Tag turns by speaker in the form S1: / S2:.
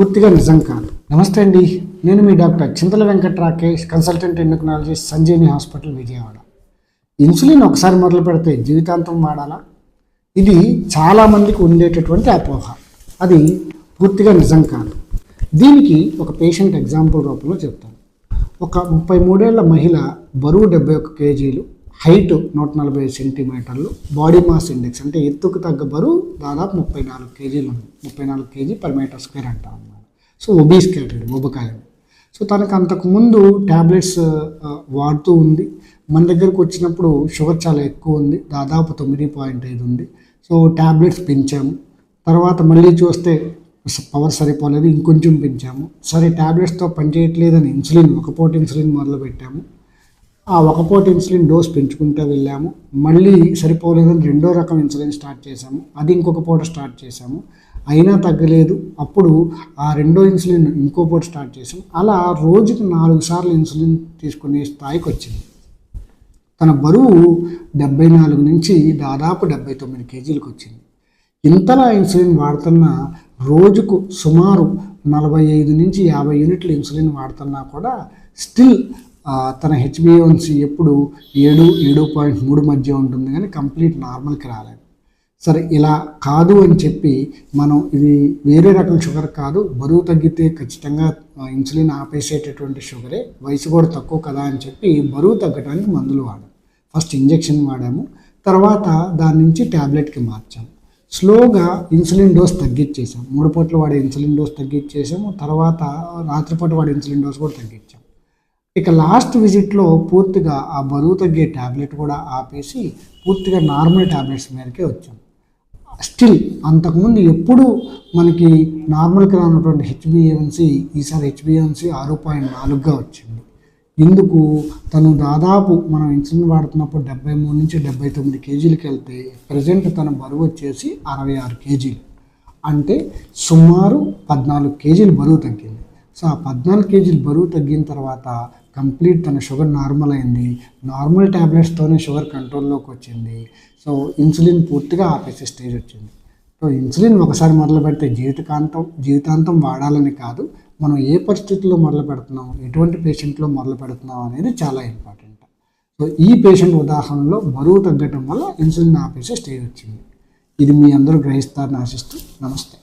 S1: పూర్తిగా నిజం కాదు. నమస్తే అండి, నేను మీ doctor Chintala Venkata Rakesh, consultant endocrinologist, Sanjeevani hospital, Vijayawada. Insulin ఒకసారి మొదలు పెడితే జీవితాంతం వాడాలా? ఇది చాలామందికి ఉండేటటువంటి అపోహ. అది పూర్తిగా నిజం కాదు. దీనికి ఒక పేషెంట్ ఎగ్జాంపుల్ రూపంలో చెప్తాను. ఒక 33 ఏళ్ల మహిళ, బరువు 71 కేజీలు, హైట్ 140 సెంటీమీటర్లు, బాడీ మాస్ ఇండెక్స్ అంటే ఎత్తుకు తగ్గ బరువు దాదాపు 34 కేజీలు ఉంది. 34 కేజీ పర్ మీటర్ స్క్వేర్ అంటాం అన్నమాట. సో ఒబీస్ కేటగిరీ, ఊబకాయం. సో తనకు అంతకుముందు ట్యాబ్లెట్స్ వాడుతూ ఉంది. మన దగ్గరకు వచ్చినప్పుడు షుగర్ చాలా ఎక్కువ ఉంది, దాదాపు 9.5 ఉంది. సో ట్యాబ్లెట్స్ పెంచాము. తర్వాత మళ్ళీ చూస్తే పవర్ సరిపోలేదు, ఇంకొంచెం పెంచాము. సరే ట్యాబ్లెట్స్తో పనిచేయట్లేదని ఇన్సులిన్, ఒక పూట ఇన్సులిన్ మొదలుపెట్టాము. ఆ ఒక పూట ఇన్సులిన్ డోస్ పెంచుకుంటూ వెళ్ళాము. మళ్ళీ సరిపోలేదని రెండో రకం ఇన్సులిన్ స్టార్ట్ చేశాము. అది ఇంకొక పూట స్టార్ట్ చేశాము, అయినా తగ్గలేదు. అప్పుడు ఆ రెండో ఇన్సులిన్ ఇంకో పూట స్టార్ట్ చేసాము. అలా రోజుకు 4 సార్లు ఇన్సులిన్ తీసుకునే స్థాయికి వచ్చింది. తన బరువు 74 నుంచి దాదాపు 79 కేజీలకు వచ్చింది. ఇంతలా ఇన్సులిన్ వాడుతున్న, రోజుకు సుమారు 45 నుంచి 50 యూనిట్లు ఇన్సులిన్ వాడుతున్నా కూడా స్టిల్ తన HbA1c ఎప్పుడు 7-7.3 మధ్య ఉంటుంది, కానీ కంప్లీట్ నార్మల్కి రాలేదు. సరే ఇలా కాదు అని చెప్పి మనం ఇది వేరే రకం షుగర్ కాదు, బరువు తగ్గితే ఖచ్చితంగా ఇన్సులిన్ ఆపేసేటటువంటి షుగరే, వయసు కూడా తక్కువ కదా అని చెప్పి బరువు తగ్గడానికి మందులు వాడాము. ఫస్ట్ ఇంజెక్షన్ వాడాము, తర్వాత దాని నుంచి ట్యాబ్లెట్కి మార్చాము. స్లోగా ఇన్సులిన్ డోస్ తగ్గించేసాము. 3 పూటలు వాడే ఇన్సులిన్ డోస్ తగ్గించేసాము. తర్వాత రాత్రిపూట వాడే ఇన్సులిన్ డోస్ కూడా తగ్గించాము. ఇక లాస్ట్ విజిట్లో పూర్తిగా ఆ బరువు తగ్గే ట్యాబ్లెట్ కూడా ఆపేసి పూర్తిగా నార్మల్ ట్యాబ్లెట్స్ మీదకే వచ్చాం. స్టిల్ అంతకుముందు ఎప్పుడు మనకి నార్మల్కి రానటువంటి HbA1c ఈసారి HbA1c 6.4గా వచ్చింది. ఇందుకు తను దాదాపు మనం ఇన్సులిన్ వాడుతున్నప్పుడు 73 నుంచి 79 కేజీలకి వెళ్తే ప్రజెంట్ తన బరువు వచ్చేసి 66 కేజీలు, అంటే సుమారు 14 కేజీలు బరువు తగ్గింది. సో ఆ 14 కేజీలు బరువు తగ్గిన తర్వాత కంప్లీట్ తన షుగర్ నార్మల్ అయింది. నార్మల్ ట్యాబ్లెట్స్తోనే షుగర్ కంట్రోల్లోకి వచ్చింది. సో ఇన్సులిన్ పూర్తిగా ఆపేసే స్టేజ్ వచ్చింది. సో ఇన్సులిన్ ఒకసారి మొదలు పెడితే జీవితాంతం వాడాలని కాదు, మనం ఏ పరిస్థితుల్లో మొదలు పెడుతున్నాం, ఎటువంటి పేషెంట్లో మొదలు పెడుతున్నాం అనేది చాలా ఇంపార్టెంట్. సో ఈ పేషెంట్ ఉదాహరణలో బరువు తగ్గటం వల్ల ఇన్సులిన్ ఆపేసే స్టేజ్ వచ్చింది. ఇది మీ అందరూ గ్రహిస్తారని ఆశిస్తూ నమస్తే.